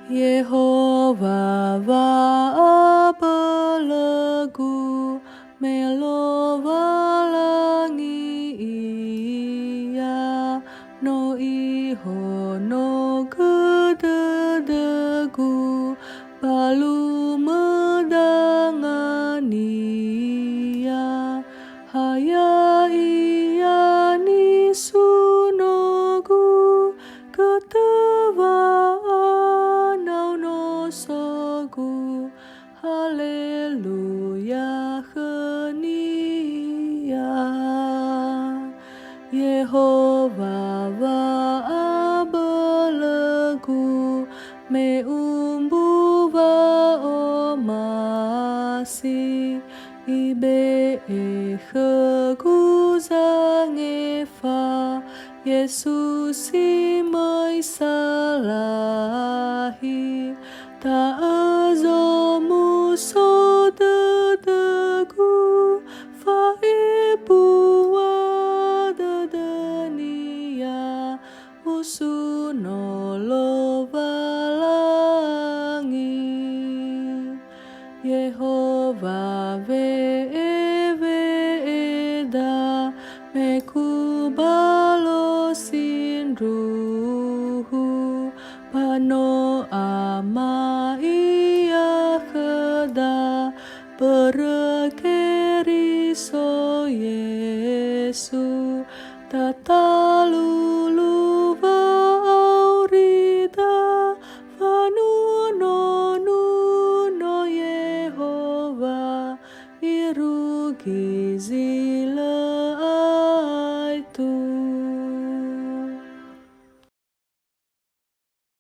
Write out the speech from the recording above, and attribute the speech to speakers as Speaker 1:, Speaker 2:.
Speaker 1: Yehova va belegu melo valangi ia no iho no gededegu balu medangania haya ia ni sunogu ketewaan no sogu haleluya khenia Yehova va belegu me umbu va omasi ibe kheguzangefa Yesus imai salahi ta azomu so dedegu fa ibua dedenia usuno valangi Yehova ve'eda mekubalo sinruhu pano ama